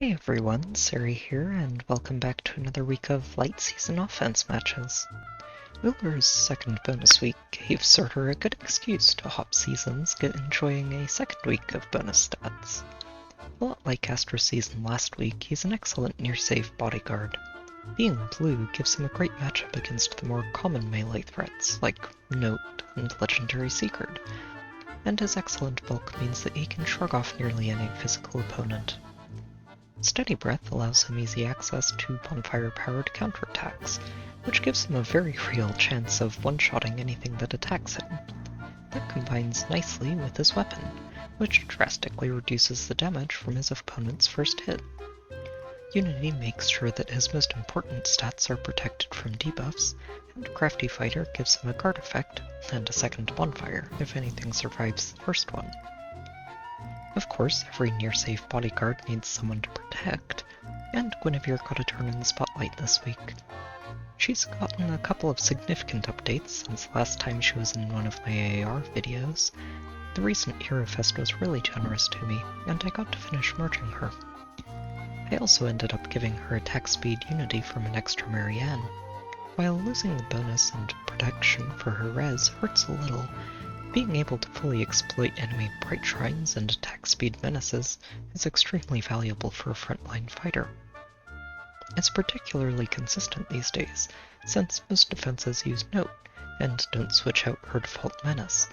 Hey everyone, Sari here, and welcome back to another week of light season offense matches. Wheeler's second bonus week gave Surtr a good excuse to hop seasons, enjoying a second week of bonus stats. A lot like Astra's season last week, he's an excellent near-save bodyguard. Being blue gives him a great matchup against the more common melee threats, like Note and legendary Sigurd, and his excellent bulk means that he can shrug off nearly any physical opponent. Steady Breath allows him easy access to bonfire-powered counterattacks, which gives him a very real chance of one-shotting anything that attacks him. That combines nicely with his weapon, which drastically reduces the damage from his opponent's first hit. Unity makes sure that his most important stats are protected from debuffs, and Crafty Fighter gives him a guard effect and a second bonfire if anything survives the first one. Of course, every near-safe bodyguard needs someone to protect, and Guinevere got a turn in the spotlight this week. She's gotten a couple of significant updates since last time she was in one of my AAR videos. The recent Hero Fest was really generous to me, and I got to finish merging her. I also ended up giving her attack speed unity from an extra Marianne. While losing the bonus and protection for her res hurts a little, being able to fully exploit enemy bright shrines and attack speed menaces is extremely valuable for a frontline fighter. It's particularly consistent these days, since most defenses use Note and don't switch out her default menace.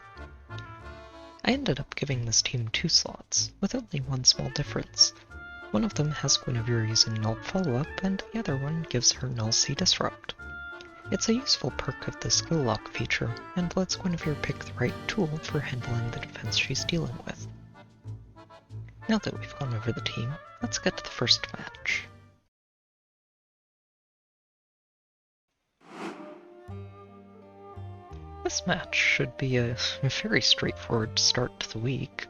I ended up giving this team 2 slots, with only one small difference. One of them has Guinevere using Null Follow-Up, and the other one gives her Null C Disrupt. It's a useful perk of the skill lock feature, and lets Guinevere pick the right tool for handling the defense she's dealing with. Now that we've gone over the team, let's get to the first match. This match should be a very straightforward start to the week.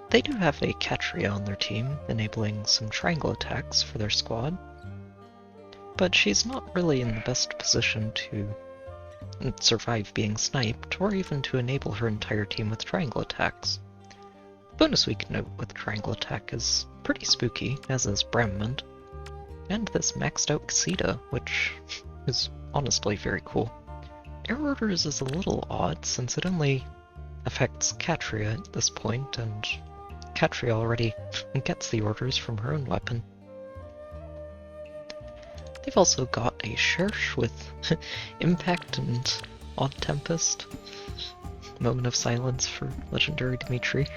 They do have a Catria on their team, enabling some triangle attacks for their squad, but she's not really in the best position to survive being sniped, or even to enable her entire team with triangle attacks. Bonus week Note with triangle attack is pretty spooky, as is Brahmond, and this maxed out Xita, which is honestly very cool. Air Orders is a little odd, since it only affects Catria at this point, and Catria already gets the orders from her own weapon. They've also got a Shersh with Impact and Odd Tempest. Moment of silence for legendary Dimitri.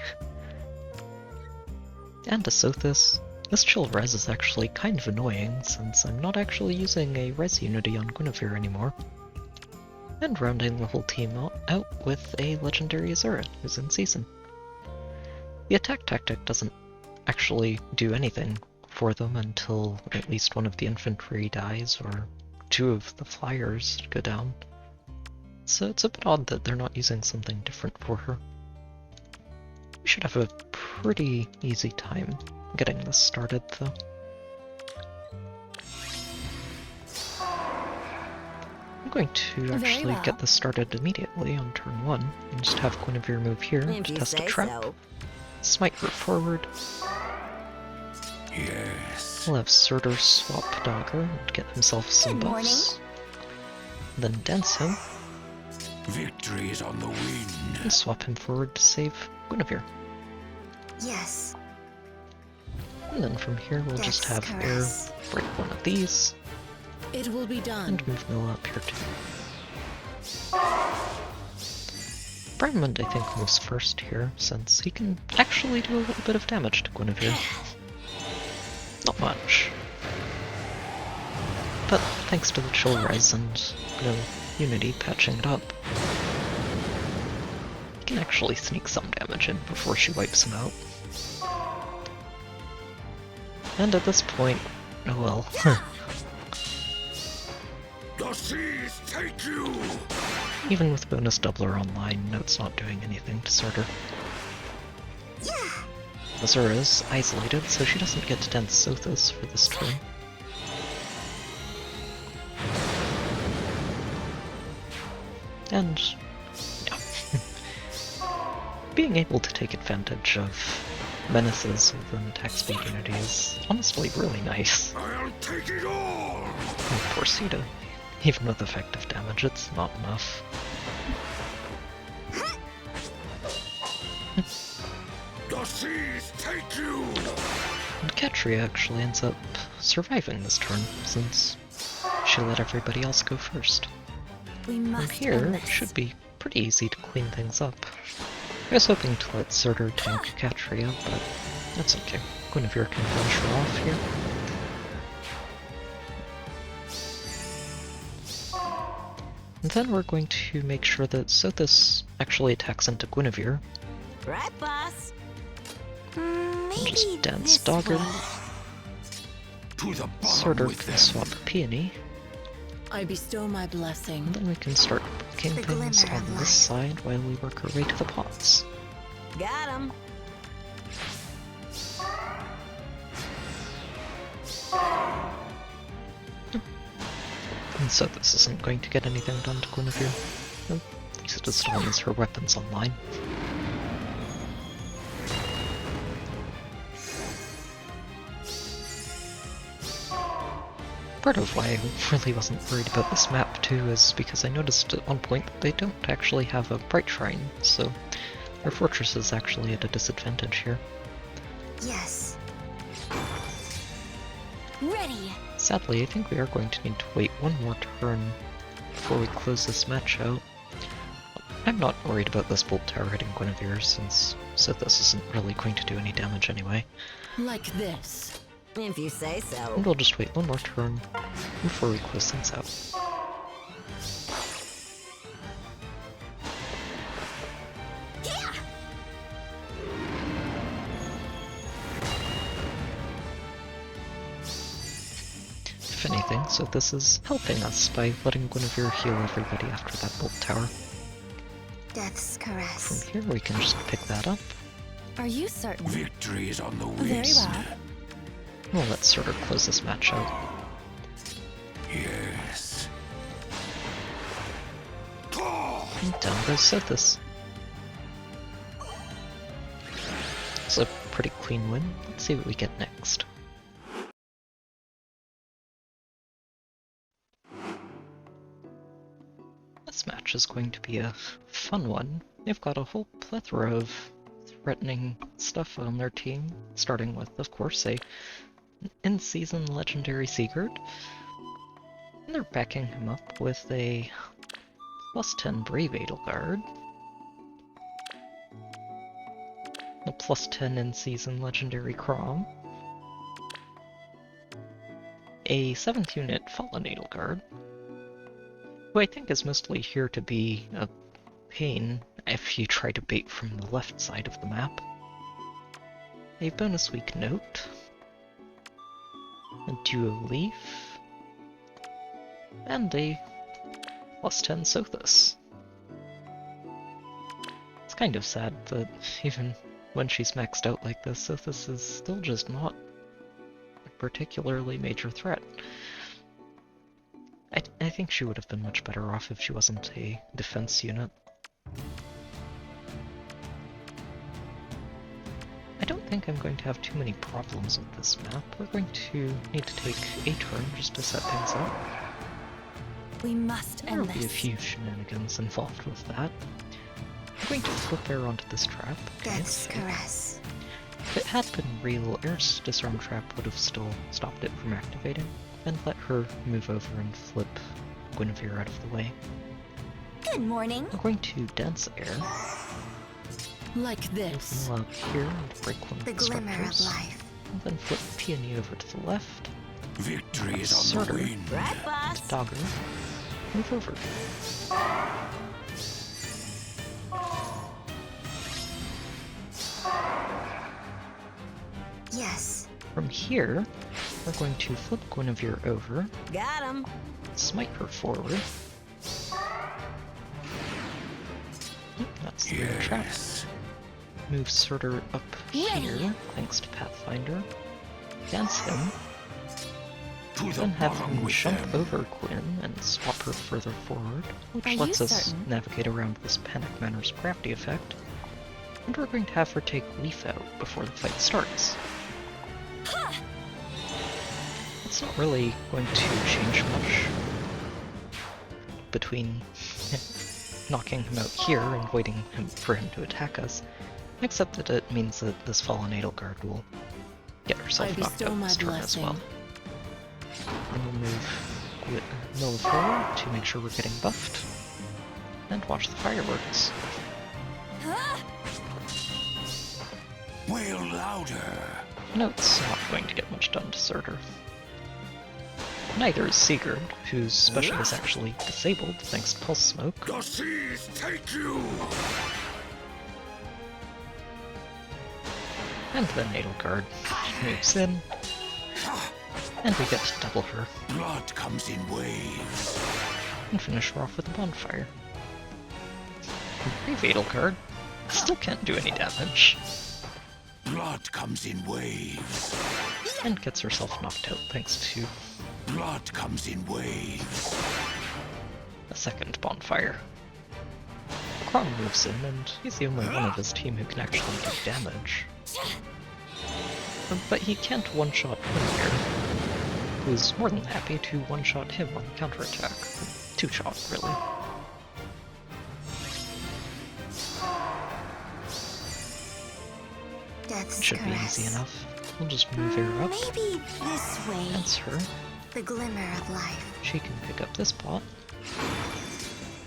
And a Sothis. This chill res is actually kind of annoying, since I'm not actually using a res unity on Guinevere anymore. And rounding the whole team out with a legendary Azura, who's in season. The attack tactic doesn't actually do anything for them until at least one of the infantry dies, or 2 of the flyers go down. So it's a bit odd that they're not using something different for her. We should have a pretty easy time getting this started, though. I'm going to actually get this started immediately on turn 1, and just have Guinevere move here to test a trap. Smite her forward. Yes. We'll have Surtr swap Dogger and get himself some buffs. Then dance him. Victory is on the wind. And swap him forward to save Guinevere. Yes. And then from here we'll just have Air break one of these. It will be done. And move Mill up here too. Brahmond, I think, moves first here, since he can actually do a little bit of damage to Guinevere. Not much. But thanks to the chill res and no unity patching it up, he can actually sneak some damage in before she wipes him out. And at this point, oh well. The seas take you! Even with bonus doubler online, Note's not doing anything to Surtr. Azura is isolated, so she doesn't get to dance Sothis for this turn. And yeah. Being able to take advantage of menaces with an attack speed unity is honestly really nice. I'll take it all! Oh, poor Sita. Even with effective damage, it's not enough. The seas take you! And Katria actually ends up surviving this turn, since she let everybody else go first. We From must here, end it this. should be pretty easy to clean things up. I was hoping to let Surtr tank Katria, but that's okay. Guinevere can finish her off here. And then we're going to make sure that Sothis actually attacks into Guinevere. Right, boss? And Maybe just dance this Dogger. way. To the bottom Surtr with can them! swap Peony. I bestow my blessing. And then we can start breaking The things glimmer on of this life. side while we work our way to the pots. Got him. And so this isn't going to get anything done to Guinevere. At least it still has her weapons online. Part of why I really wasn't worried about this map too is because I noticed at one point that they don't actually have a Bright Shrine, so their fortress is actually at a disadvantage here. Yes. Ready. Sadly, I think we are going to need to wait one more turn before we close this match out. I'm not worried about this bolt tower hitting Guinevere, since Sothis isn't really going to do any damage anyway. Like this. If you say so. And we'll just wait one more turn before we close things out. Yeah. If anything, Sothis is helping us by letting Guinevere heal everybody after that bolt tower. Death's From caress. here we can just pick that up. Are you certain? Victory is on the wind. Very well. We'll let Surtr close this match out. Yes. And down goes Sothis. It's a pretty clean win. Let's see what we get next. This match is going to be a fun one. They've got a whole plethora of threatening stuff on their team, starting with, of course, a in-season legendary Sigurd. And they're backing him up with a plus 10 Brave Edelgard, a plus 10 in-season legendary Crom, a 7th unit Fallen Edelgard, who I think is mostly here to be a pain if you try to bait from the left side of the map, a bonus weak note, a duo leaf, and a plus 10 Sothis. It's kind of sad that even when she's maxed out like this, Sothis is still just not a particularly major threat. I think she would have been much better off if she wasn't a defense unit. I don't think I'm going to have too many problems with this map. We're going to need to take a turn just to set things up. We must There will end be a this. few shenanigans involved with that. I'm going to flip air onto this trap. Death's Okay. caress. If it had been real, Air's disarm trap would have still stopped it from activating, and let her move over and flip Guinevere out of the way. Good morning. We're going to dance Air, Like this. heal up here and break one of The the glimmer of structures, life. and then flip Peony over to the left, Victory is on the Surtr. wind. Right, boss? Dogger, move over. Yes. From here, we're going to flip Guinevere over, Got him. smite her forward. That's the real trap. Yes. Move Surtr up Ready. here, thanks to Pathfinder. Dance him, To the then have bottom him with jump them. over Gwyn and swap her further forward, which Are you lets us certain? navigate around this Panic Manor's gravity effect. And we're going to have her take Leaf out before the fight starts. It's not really going to change much between knocking him out here and waiting for him to attack us, except that it means that this fallen Edelgard will get herself knocked out this turn as well. Then we'll move Mill forward to make sure we're getting buffed, and watch the fireworks. Wail louder. No, it's not going to get much done to Surtr. Neither is Sigurd, whose special is actually disabled thanks to Pulse Smoke. The seas take you. And then Edelgard moves in, and we get to double her, Blood comes in waves. and finish her off with a bonfire. Brave Edelgard still can't do any damage, Blood comes in waves. and gets herself knocked out thanks to Blood comes in waves. a second bonfire. Kron moves in, and he's the only one of his team who can actually do damage. But he can't one-shot Guinivere, who's more than happy to one-shot him on counterattack. Two-shot, really. Death's Should be caress. easy enough. We'll just move her up. Maybe this way. That's her. The glimmer of life. She can pick up this bot.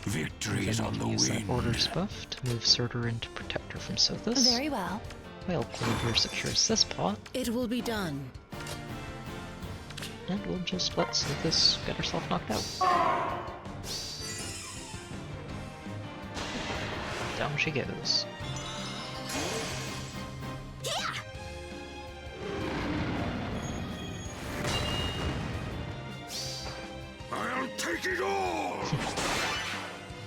Victory is Then on we the can use that wind. orders buff to move Surtr in to protect her from Sothis. Very well. While Guinevere secures this bot, It will be done. and we'll just let Sothis get herself knocked out. Down she goes. I'll take it all.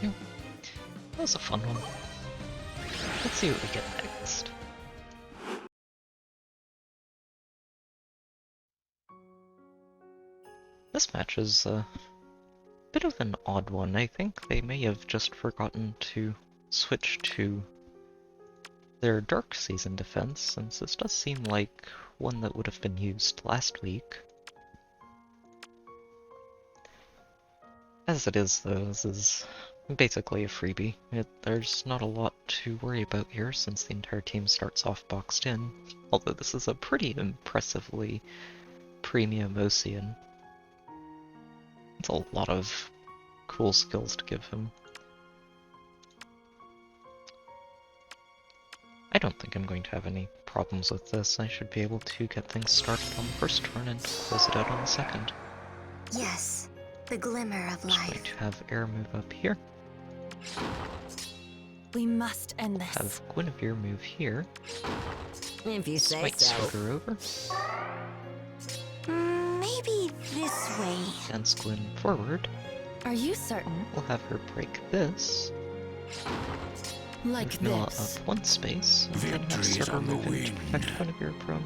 That was a fun one. Let's see what we get next. This match is a bit of an odd one. I think they may have just forgotten to switch to their Dark Season defense, since this does seem like one that would have been used last week. As it is, though, this is basically a freebie. There's not a lot to worry about here, since the entire team starts off boxed in, although this is a pretty impressively premium Ocean. It's a lot of cool skills to give him. I don't think I'm going to have any problems with this. I should be able to get things started on the first turn and close it out on the second. Yes, the glimmer of I'm just going life. to have Air move up here, We must end this. have Guinevere move here, If you say smite so. Surtr over, Maybe this way. dance Gwyn forward. Are you certain? We'll have her break this, Like move Milla this. up one space, and then have Victory is Surtr on the move in to wind. protect Guinevere from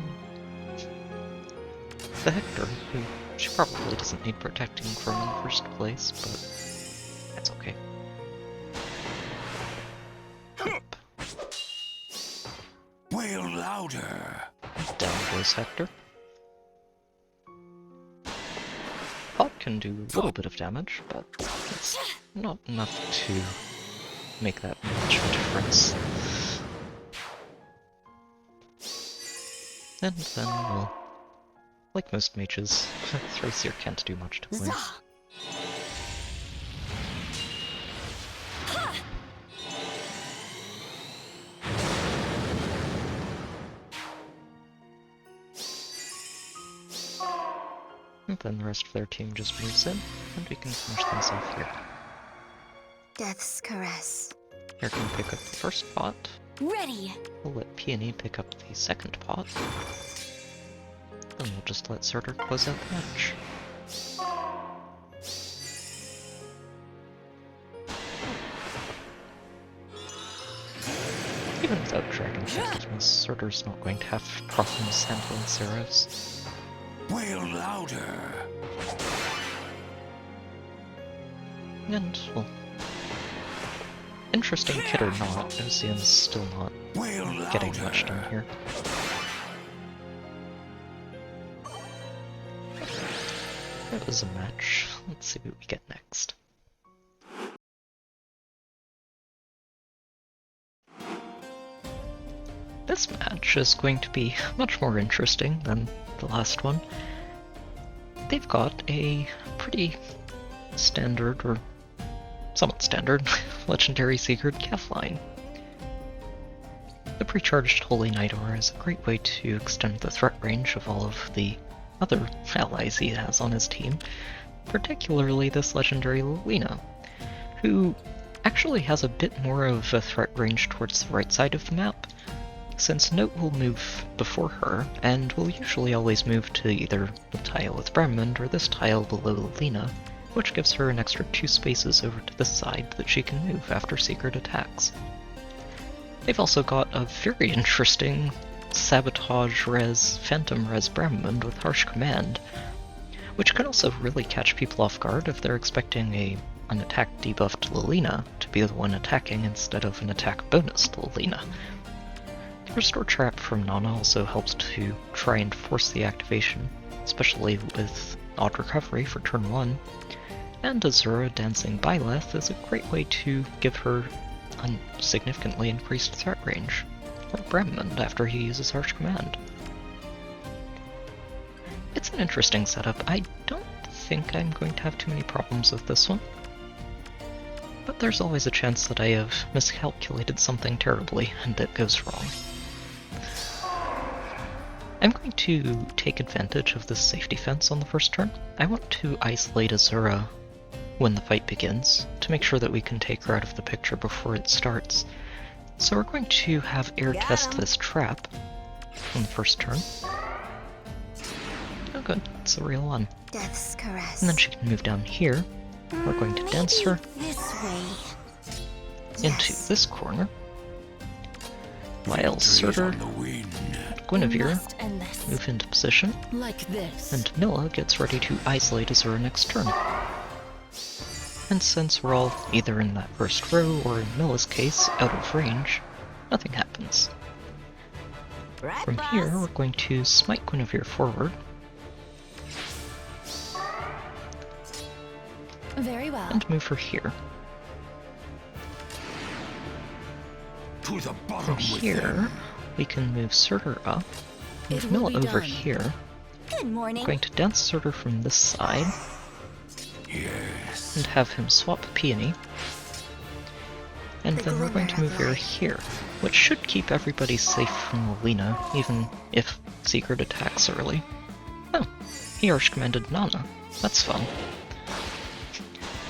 the Hector, who she probably doesn't need protecting from in the first place, but that's okay. Up. Wail louder. Down goes Hector. Pot can do a little bit of damage, but it's not enough to make that much of a difference. And then, well, like most mages, Thracier can't do much to win. Zah! And then the rest of their team just moves in, and we can finish things off here. Death's caress. Here can pick up the first pot. Ready! We'll let Peony pick up the second pot. Then we'll just let Surtr close out the match. Even without Dragon Effectiveness, Surtr's not going to have problems handling Zeros. Wail louder. And, well, interesting kid or not, Ocean's still not Wail getting much done louder. here. That was a match. Let's see what we get next. This match is going to be much more interesting than the last one. They've got a pretty standard, or somewhat standard, legendary Sigurd Kef line. The pre-charged Holy Knight Aura is a great way to extend the threat range of all of the other allies he has on his team, particularly this legendary Lynja, who actually has a bit more of a threat range towards the right side of the map, since Note will move before her, and will usually always move to either the tile with Bremond or this tile below Lynja, which gives her an extra 2 spaces over to the side that she can move after Sigurd attacks. They've also got a very interesting Sabotage Res Phantom Res Bremond with Harsh Command, which can also really catch people off guard if they're expecting an attack debuffed Lynja to be the one attacking instead of an attack bonus to Lynja. The Restore Trap from Nana also helps to try and force the activation, especially with Odd Recovery for turn 1, and Azura Dancing Byleth is a great way to give her a significantly increased threat range, like Bremond after he uses Harsh Command. It's an interesting setup. I don't think I'm going to have too many problems with this one, but there's always a chance that I have miscalculated something terribly and it goes wrong. I'm going to take advantage of this safety fence on the first turn. I want to isolate Azura when the fight begins, to make sure that we can take her out of the picture before it starts. So we're going to have air test this trap on the first turn. Oh good, it's a real one. Death's caress. And then she can move down here. We're going to dance her This way. into this corner, while Victory's Surtr on the wind. and Guinevere Must end this. move into position, Like this. and Milla gets ready to isolate Azura next turn. And since we're all either in that first row, or in Milla's case, out of range, nothing happens. Right, From boss? here, we're going to smite Guinevere forward, Very well. and move her here. To the bottom From with here, them. we can move Surtr up, It move will Milla be over done. here. Good morning. We're going to dance Surtr from this side, Yes. and have him swap Peony. And The then we're going to move glimmer her of here, which should keep everybody safe from Lynja, even if Sigurd attacks early. Oh, he Harsh Commanded Nana. That's fun.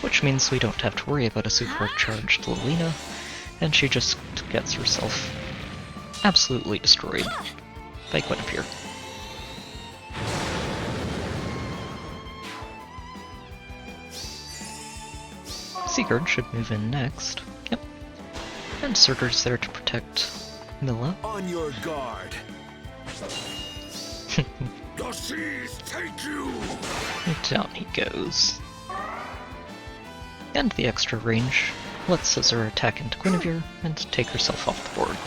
Which means we don't have to worry about a supercharged Lynja, and she just gets herself absolutely destroyed by Guinevere. Sigurd should move in next. Yep. And Surtr's there to protect Milla. On your guard. The seas take you. And down he goes. And the extra range lets Azura attack into Guinevere and take herself off the board.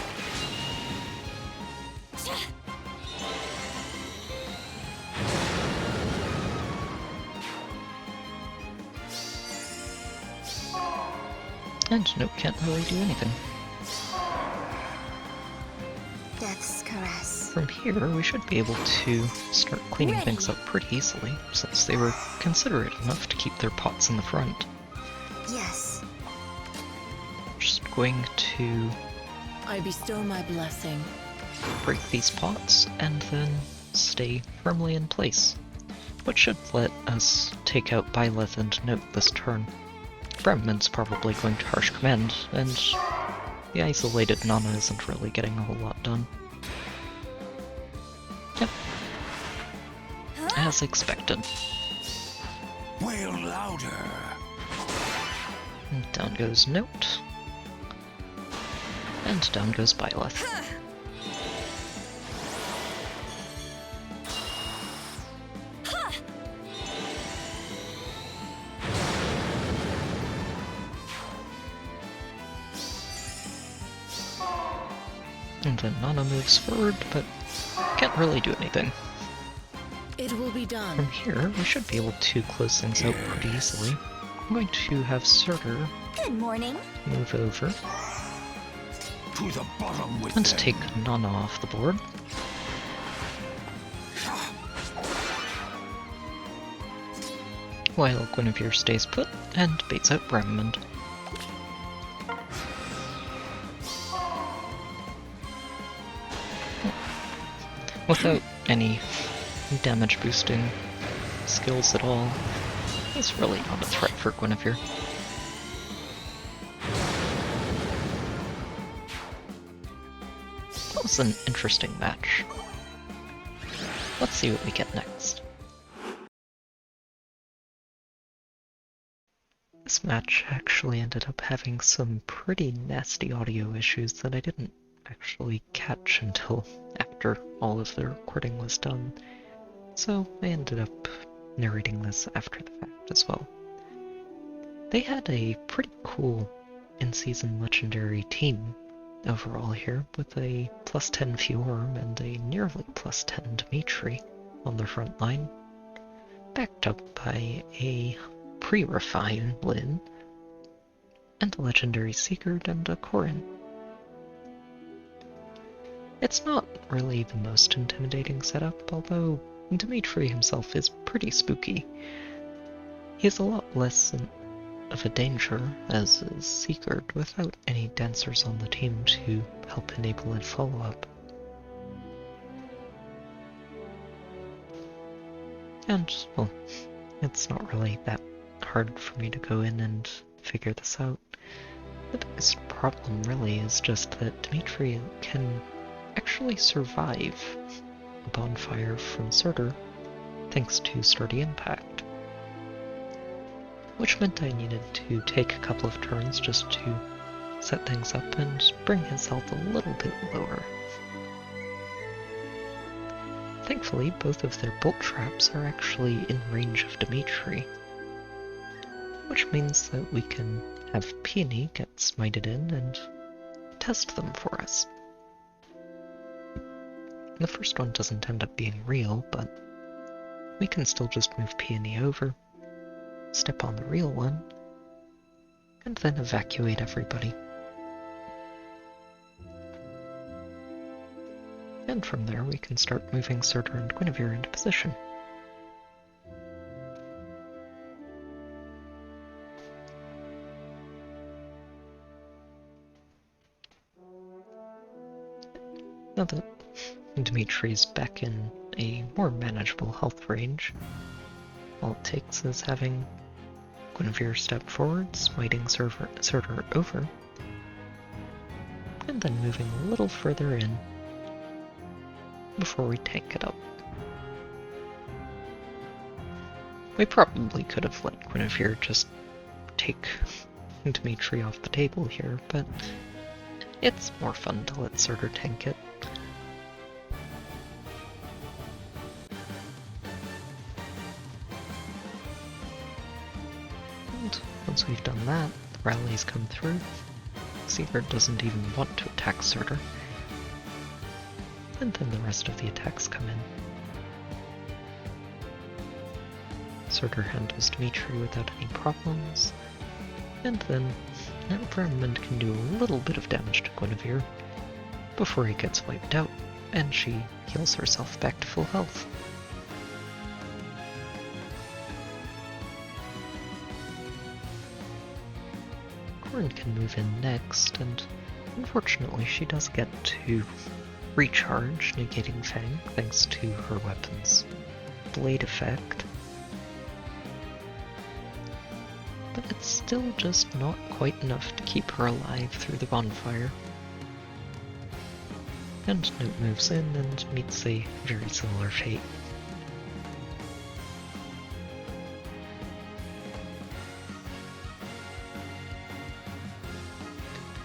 And Note can't really do anything. Death's caress. From here, we should be able to start cleaning things up pretty easily, since they were considerate enough to keep their pots in the front. Yes. Just going to I bestow my blessing. break these pots and then stay firmly in place, which should let us take out Byleth and Note this turn. Bremond's probably going to Harsh Command, and the isolated Nana isn't really getting a whole lot done. Yep. As expected. Wail louder. And down goes Note. And down goes Byleth. And then Nana moves forward, but can't really do anything. It will be From done. here, we should be able to close things out pretty easily. I'm going to have Surtr Good morning. move over To the bottom with and them. take Nana off the board. While Guinevere stays put and baits out Bramond. Without any damage boosting skills at all, he's really not a threat for Guinevere. That was an interesting match. Let's see what we get next. This match actually ended up having some pretty nasty audio issues that I didn't actually catch until after all of the recording was done, so I ended up narrating this after the fact as well. They had a pretty cool in-season legendary team overall here, with a +10 Fjorm and a nearly +10 Dimitri on their front line, backed up by a pre-refined Lyn, and a legendary Sigurd and a Corin. It's not really the most intimidating setup, although Dimitri himself is pretty spooky. He's a lot less of a danger, as is Sigurd, without any dancers on the team to help enable a follow-up. And, well, it's not really that hard for me to go in and figure this out. The biggest problem really is just that Dimitri can actually survive a bonfire from Surtr thanks to Sturdy Impact, which meant I needed to take a couple of turns just to set things up and bring his health a little bit lower. Thankfully, both of their bolt traps are actually in range of Dimitri, which means that we can have Peony get smited in and test them for us. The first one doesn't end up being real, but we can still just move Peony over, step on the real one, and then evacuate everybody. And from there we can start moving Surtr and Guinevere into position. Now that Dimitri's back in a more manageable health range, all it takes is having Guinevere step forward, smiting Surtr over, and then moving a little further in before we tank it up. We probably could have let Guinevere just take Dimitri off the table here, but it's more fun to let Surtr tank it. And once we've done that, the rallies come through. Sigurd doesn't even want to attack Surtr. And then the rest of the attacks come in. Surtr handles Dimitri without any problems, and then Bramond can do a little bit of damage to Guinevere before he gets wiped out, and she heals herself back to full health. Corin can move in next, and unfortunately she does get to recharge, negating Fang thanks to her weapon's blade effect. But it's still just not quite enough to keep her alive through the bonfire. And Note moves in and meets a very similar fate.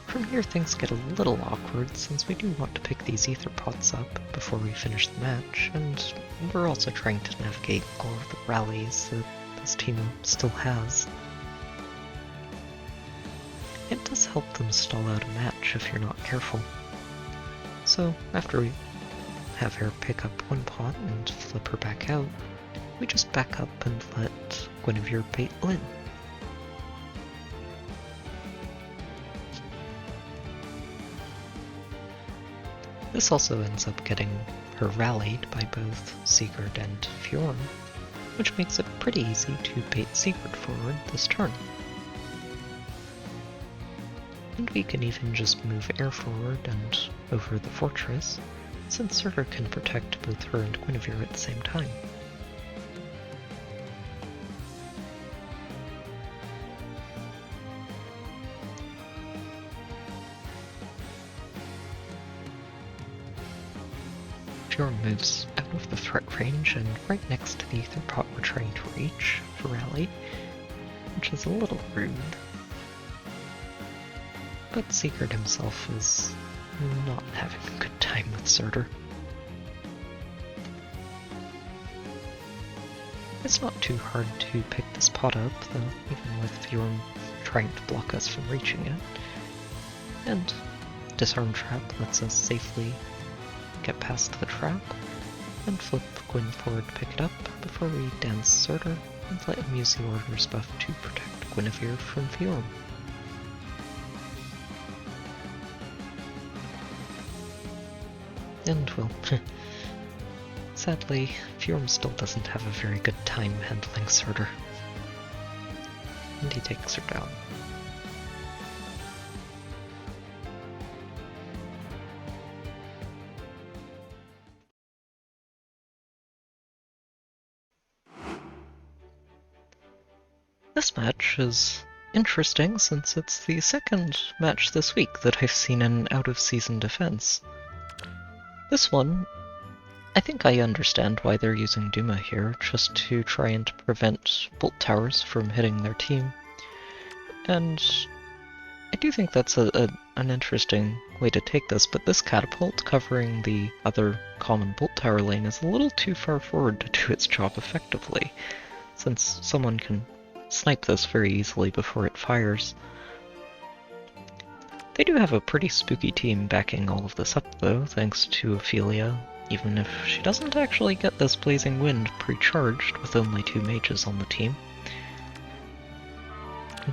From here things get a little awkward since we do want to pick these ether pots up before we finish the match, and we're also trying to navigate all of the rallies that this team still has. It does help them stall out a match if you're not careful. So after we have her pick up one pot and flip her back out, we just back up and let Guinevere bait Lynn. This also ends up getting her rallied by both Sigurd and Fjorm, which makes it pretty easy to bait Sigurd forward this turn. And we can even just move air forward and over the fortress, since Surtr can protect both her and Guinevere at the same time. Fjorm moves out of the threat range and right next to the Aether pot we're trying to reach for rally, which is a little rude. But Sigurd himself is not having a good time with Surtr. It's not too hard to pick this pot up, though, even with Fjorm trying to block us from reaching it. And Disarm Trap lets us safely get past the trap, and flip Gwyn forward to pick it up before we dance Surtr and let him use the Order's buff to protect Guinevere from Fjorm. And, well, sadly, Fjorm still doesn't have a very good time handling Surtr. And he takes her down. This match is interesting since it's the second match this week that I've seen in out-of-season defense. This one, I think I understand why they're using Duma here, just to try and prevent bolt towers from hitting their team. And I do think that's an interesting way to take this, but this catapult covering the other common bolt tower lane is a little too far forward to do its job effectively, since someone can snipe this very easily before it fires. They do have a pretty spooky team backing all of this up though, thanks to Ophelia, even if she doesn't actually get this Blazing Wind pre-charged with only 2 mages on the team.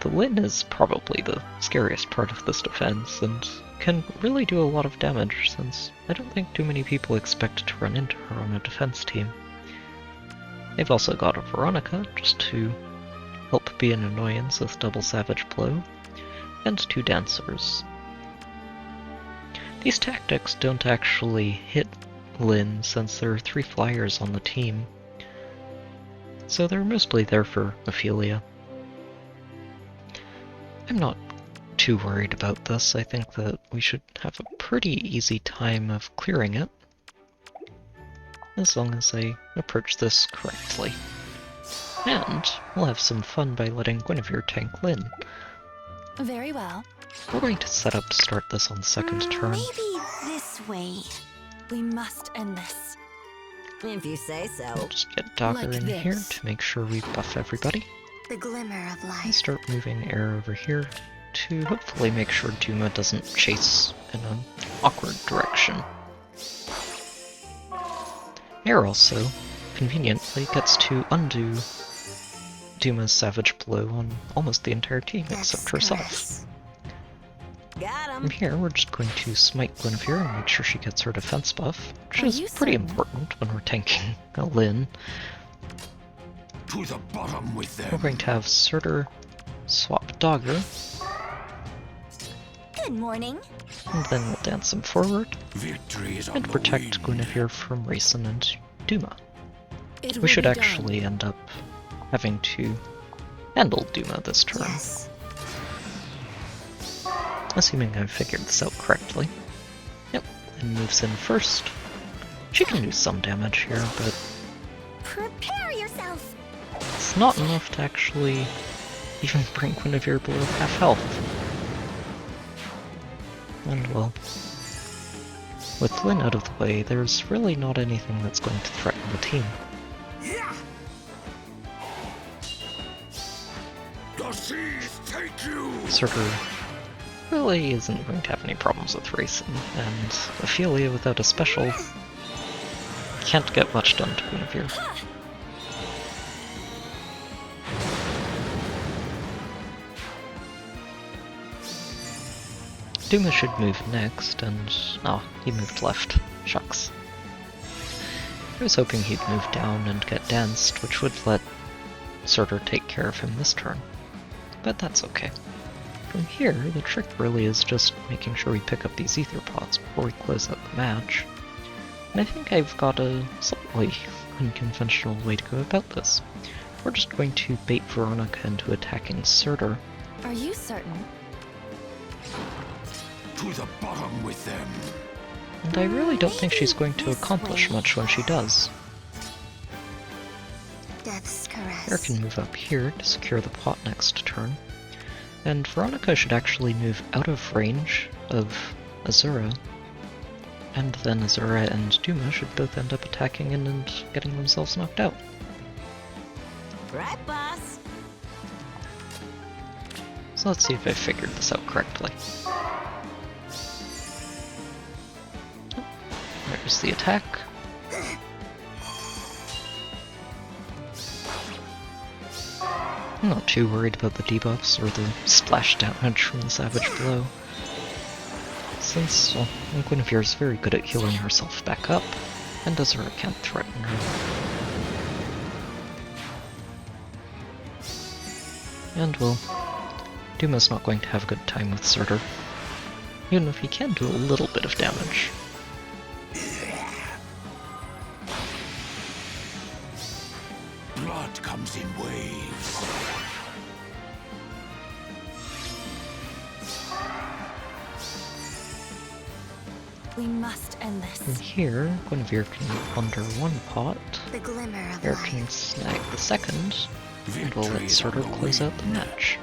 The Lyn is probably the scariest part of this defense, and can really do a lot of damage, since I don't think too many people expect to run into her on a defense team. They've also got a Veronica, just to help be an annoyance with double Savage Blow, and 2 dancers. These tactics don't actually hit Lyn since there are 3 flyers on the team, so they're mostly there for Ophelia. I'm not too worried about this. I think that we should have a pretty easy time of clearing it, as long as I approach this correctly. And we'll have some fun by letting Guinevere tank Lyn. Very well. We're going to start this on the second turn. Maybe this way. We must end this. If you say so. We'll just get Dagger Like in here this. to make sure we buff everybody. The glimmer of And life. start moving air over here to hopefully make sure Duma doesn't chase in an awkward direction. Air also, conveniently, gets to undo Duma's Savage Blow on almost the entire team except herself. Got From here, we're just going to smite Guinevere and make sure she gets her defense buff, which Are is you pretty certain? important when we're tanking a Lyn. To the bottom with We're them. going to have Surtr swap Dagger, Good morning. and then we'll dance him forward Victory is on and the protect wing. Guinevere from Raisin and Duma. It We will should be done. actually end up having to handle Duma this turn, Yes. assuming I've figured this out correctly. Yep, and moves in first. She can do some damage here, but Prepare yourself. it's not enough to actually even bring Guinevere below half health. And well, with Lyn out of the way, there's really not anything that's going to threaten the team. The seas take you. Surtr really isn't going to have any problems with racing, and Ophelia without a special can't get much done to Guinevere. Duma should move next, and oh, he moved left. Shucks. I was hoping he'd move down and get danced, which would let Surtr take care of him this turn. But that's okay. From here, the trick really is just making sure we pick up these Aether pots before we close out the match. And I think I've got a slightly unconventional way to go about this. We're just going to bait Veronica into attacking Surtr. Are you certain? To the bottom with them. And I really don't think she's going to accomplish much when she does. Death's caress. Aether can move up here to secure the pot next turn. And Veronica should actually move out of range of Azura. And then Azura and Duma should both end up attacking in and getting themselves knocked out. Right, boss. So let's see if I figured this out correctly. There's the attack. I'm not too worried about the debuffs or the splash damage from the Savage Blow, since, well, Guinevere is very good at healing herself back up, and Azura can't threaten her. And, well, Duma's not going to have a good time with Surtr, even if he can do a little bit of damage. Blood comes in waves. We must end From this. here, Guinevere can plunder one pot, The glimmer of Aether life. can snag the second, and we'll let Victory is on Surtr the close out the wing. match.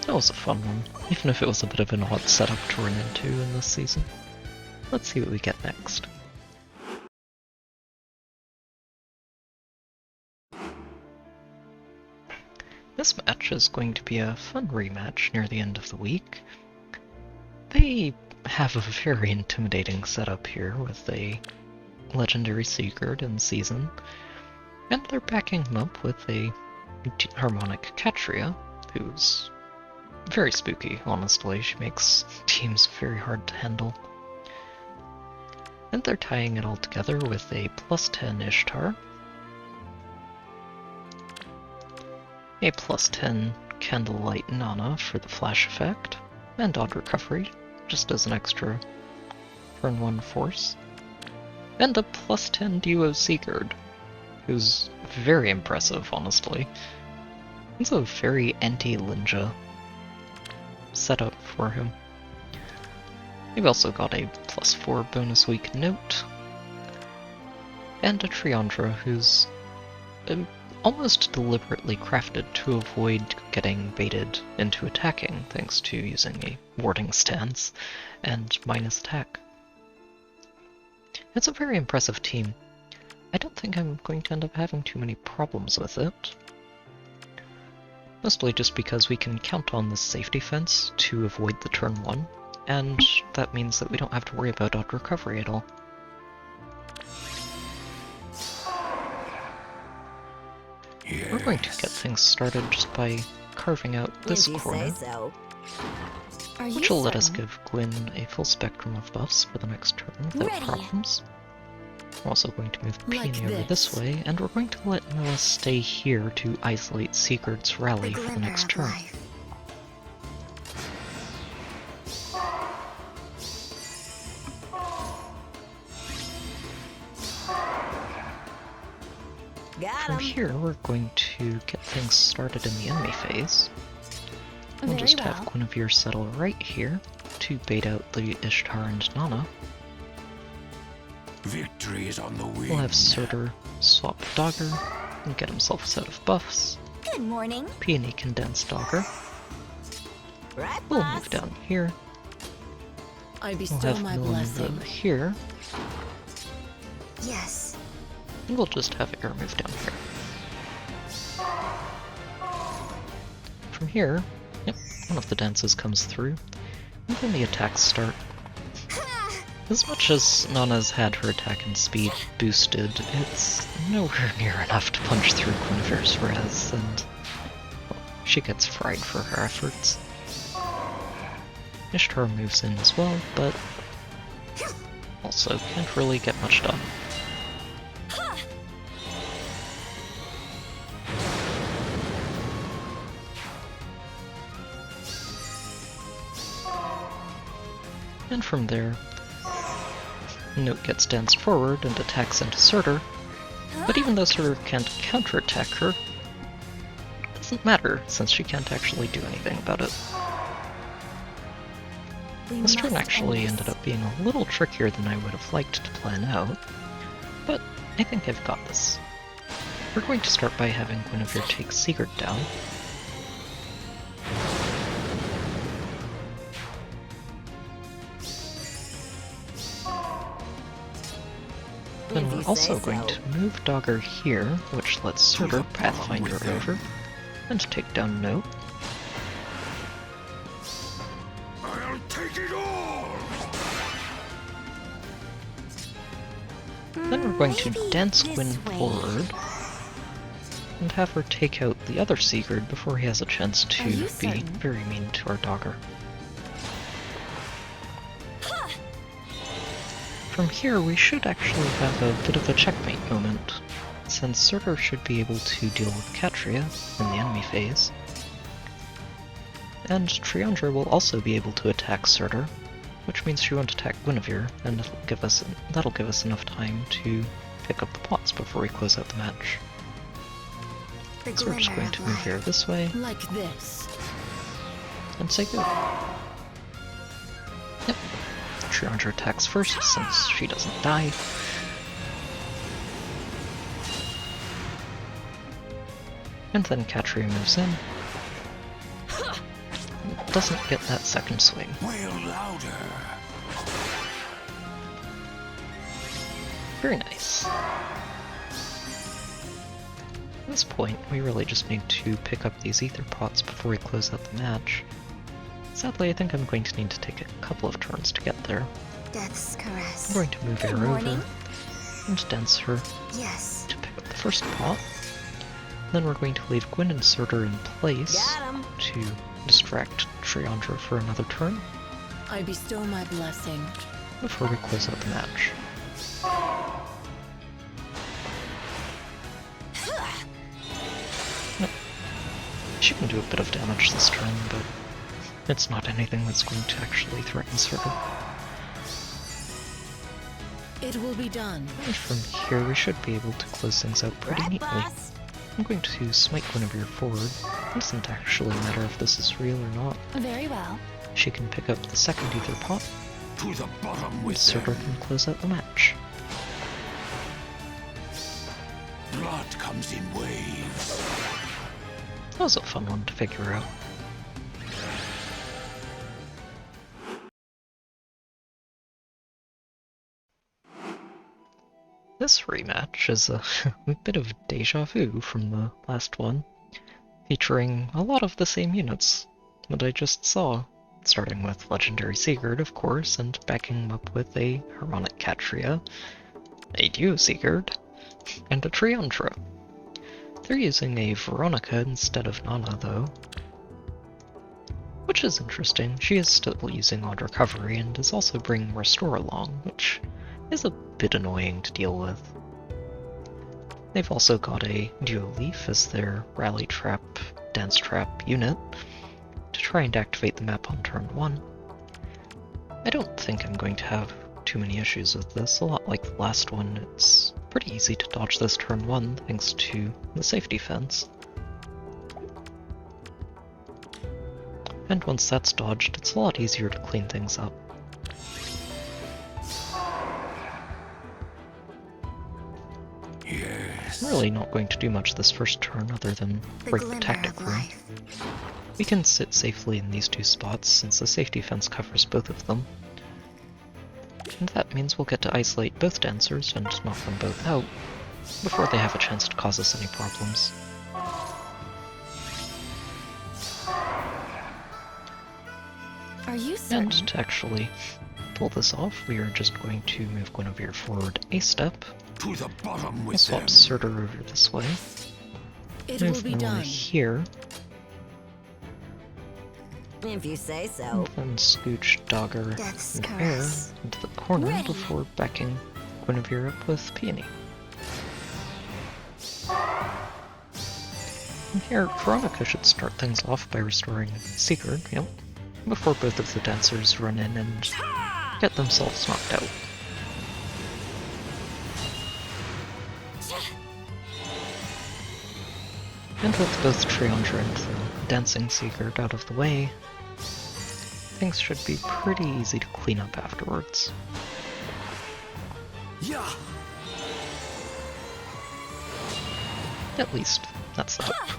That was a fun one, even if it was a bit of an odd setup to run into in this season. Let's see what we get next. This match is going to be a fun rematch near the end of the week. They have a very intimidating setup here with a legendary Sigurd in season, and they're backing him up with a harmonic Catria, who's very spooky, honestly. She makes teams very hard to handle. And they're tying it all together with a +10 Ishtar, a +10 Candlelight Nana for the flash effect, and odd recovery, just as an extra turn 1 force, and a +10 duo Sigurd, who's very impressive, honestly. It's a very anti-Lynja setup for him. We've also got a +4 bonus week note, and a Triandra who's almost deliberately crafted to avoid getting baited into attacking, thanks to using a warding stance and minus attack. It's a very impressive team. I don't think I'm going to end up having too many problems with it. Mostly just because we can count on this safety fence to avoid the turn 1, and that means that we don't have to worry about odd recovery at all. Yes. We're going to get things started just by carving out this If you corner, say so. Are you which will let us certain? give Gwyn a full spectrum of buffs for the next turn without Ready. problems. We're also going to move Like Peony over this way, and we're going to let Noah stay here to isolate Sigurd's The rally for the glimmer next of turn. life. Got From him. here, we're going to get things started in the enemy phase. We'll Very just well. have Guinevere settle right here to bait out the Ishtar and Nana. Victory is on the wing. We'll have Surtr swap Dogger and get himself a set of buffs. Good morning. Peony can dance Dogger. Right, We'll boss. move down here. I We'll bestow have my Milan blessing. move here. Yes. And we'll just have Air move down here. from here, yep, one of the dances comes through, and then the attacks start. As much as Nana's had her attack and speed boosted, it's nowhere near enough to punch through Guinivere's res, and well, she gets fried for her efforts. Ishtar moves in as well, but also can't really get much done. And from there, Note gets danced forward and attacks into Surtr, but even though Surtr can't counterattack her, it doesn't matter since she can't actually do anything about it. This turn actually ended up being a little trickier than I would have liked to plan out, but I think I've got this. We're going to start by having Guinevere take Sigurd down. Then we're also going to move Dogger here, which lets Surtr Pathfinder over, and take down Note. I'll take it all! Then we're going to dance Gwyn forward, and have her take out the other Sigurd before he has a chance to be very mean to our Dogger. From here, we should actually have a bit of a checkmate moment, since Surtr should be able to deal with Catria in the enemy phase, and Triandra will also be able to attack Surtr, which means she won't attack Guinevere, and that'll give us enough time to pick up the pots before we close out the match. So we're just going to move here this way, Like this. and say go. Yep. Triandra attacks first, since she doesn't die. And then Catria moves in. Doesn't get that second swing. Wail louder! Very nice. At this point, we really just need to pick up these Aether pots before we close out the match. Sadly, I think I'm going to need to take a couple of turns to get there. Death's caress. I'm going to move her over and dance her Yes. to pick up the first pot. Then we're going to leave Gwyn and Surtr in place Got 'em. to distract Triandra for another turn I bestow my blessing. before we close out the match. No. She can do a bit of damage this turn, but it's not anything that's going to actually threaten Surtr. It will be done. And from here we should be able to close things out pretty Right, neatly. boss? I'm going to smite Guinevere forward. It doesn't actually matter if this is real or not. Very well. She can pick up the second Aether pot, To the bottom and with Surtr them! can close out the match. Blood comes in waves! That was a fun one to figure out. This rematch is a bit of deja vu from the last one, featuring a lot of the same units that I just saw, starting with Legendary Sigurd, of course, and backing him up with a Heronic Catria, a Duo Sigurd, and a Triandra. They're using a Veronica instead of Nana, though, which is interesting. She is still using Odd Recovery and is also bringing Restore along, which is a bit annoying to deal with. They've also got a Duo Leaf as their Rally Trap, Dance Trap unit to try and activate the map on turn 1. I don't think I'm going to have too many issues with this. A lot like the last one, it's pretty easy to dodge this turn 1 thanks to the safety fence. And once that's dodged, it's a lot easier to clean things up. Yes. I'm really not going to do much this first turn other than break the glimmer tactic of room. life. We can sit safely in these two spots since the safety fence covers both of them. And that means we'll get to isolate both dancers and knock them both out before they have a chance to cause us any problems. Are you certain? And to actually pull this off, we are just going to move Guinevere forward a step. To the bottom We'll with swap them. Surtr over this way. It will Move be Lynja done. here, If you say so. and then scooch Dogger Death's and Air caress. into the corner Ready. before backing Guinevere up with Peony. And here, Veronica should start things off by restoring Sigurd, yep, before both of the dancers run in and get themselves knocked out. And with both Triandra and the dancing Sigurd out of the way, things should be pretty easy to clean up afterwards. Yeah. At least, that's the hope.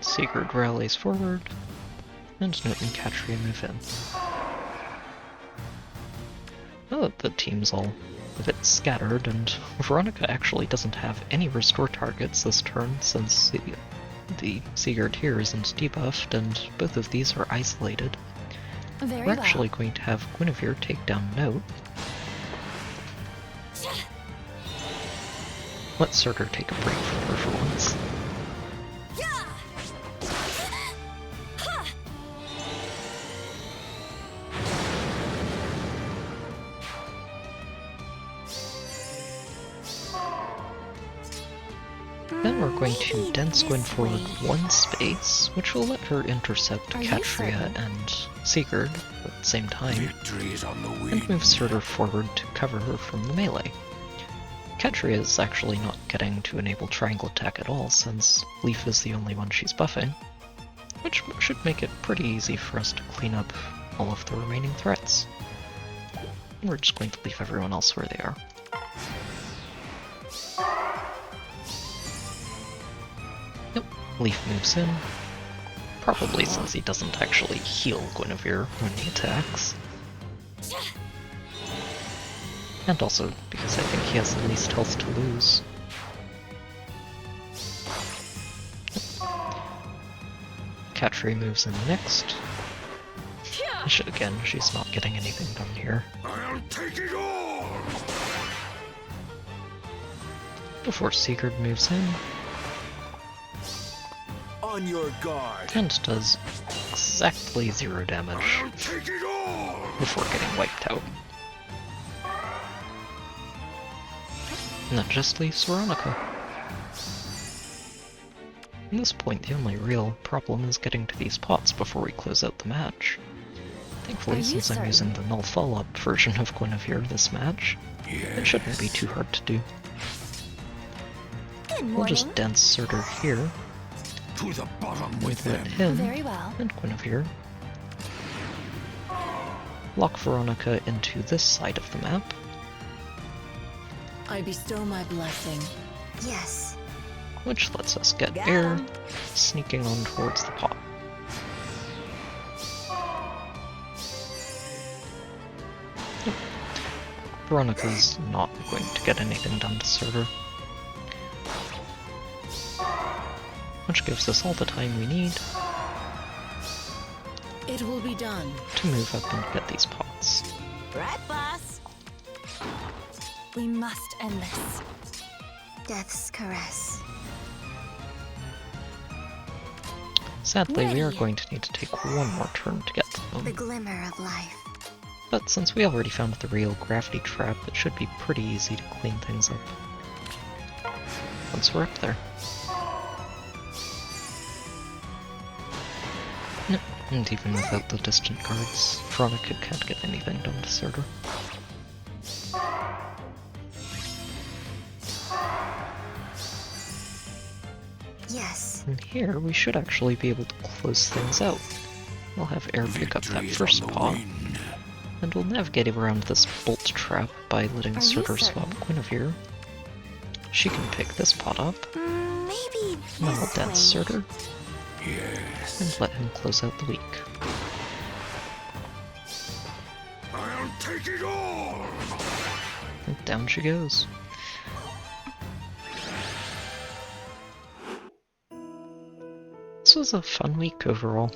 Sigurd rallies forward, and Note and Katria move in. Oh, the team's all a bit scattered, and Veronica actually doesn't have any restore targets this turn since the Sigurd here isn't debuffed, and both of these are isolated. Very We're well. actually going to have Guinevere take down Note. Let Surtr take a break from her for once. Then we're going to dense Gwyn forward one space, which will let her intercept Are you Katria certain? and Sigurd at the same time, Victory is on the and wind. move Surtr forward to cover her from the melee. Katria is actually not getting to enable triangle attack at all, since Leaf is the only one she's buffing, which should make it pretty easy for us to clean up all of the remaining threats. And we're just going to leave everyone else where they are. Yep, Leaf moves in, probably since he doesn't actually heal Guinevere when he attacks. And also because I think he has the least health to lose. Katria moves in next. Again, she's not getting anything done here. I'll take it all! Before Sigurd moves in, On your guard! and does exactly 0 damage I'll take it all! before getting wiped out. And that just leaves Veronica. At this point, the only real problem is getting to these pots before we close out the match. Are Thankfully, you since I'm certain? using the null follow-up version of Guinevere this match, it shouldn't be too hard to do. Good We'll morning. just dance Surtr here To the bottom with with them! him Very well. and Guinevere. Lock Veronica into this side of the map, I bestow my blessing. Yes. which lets us get Got air, 'em. sneaking on towards the pot. Yep. Veronica's not going to get anything done to Surtr, which gives us all the time we need It will be done. to move up and get these pots. Right, boss? We must end this. Death's caress. Sadly, we are Ready. going to need to take one more turn to get to The them, glimmer of life. but since we already found the real gravity trap, it should be pretty easy to clean things up once we're up there. Yep, and even without the distant guards, Veronica can't get anything done to Surtr. Yes. And here, we should actually be able to close things out. We'll have Air pick up that Victory is first on the pot, wind. and we'll navigate around this bolt trap by letting Are you Surtr swap certain? Guinevere. She can pick this pot up, Maybe and then we'll this dance way. Surtr, Yes. and let him close out the week. I'll take it all! And down she goes. This was a fun week overall.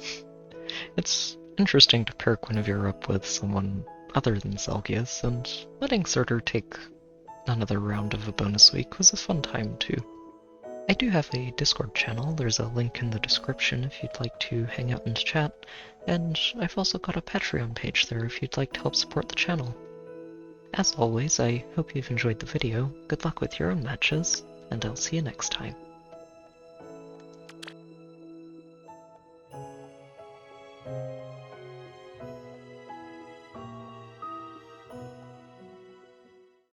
It's interesting to pair Guinevere up with someone other than Zelgius, and letting Surtr take another round of a bonus week was a fun time too. I do have a Discord channel, there's a link in the description if you'd like to hang out and chat, and I've also got a Patreon page there if you'd like to help support the channel. As always, I hope you've enjoyed the video, good luck with your own matches, and I'll see you next time.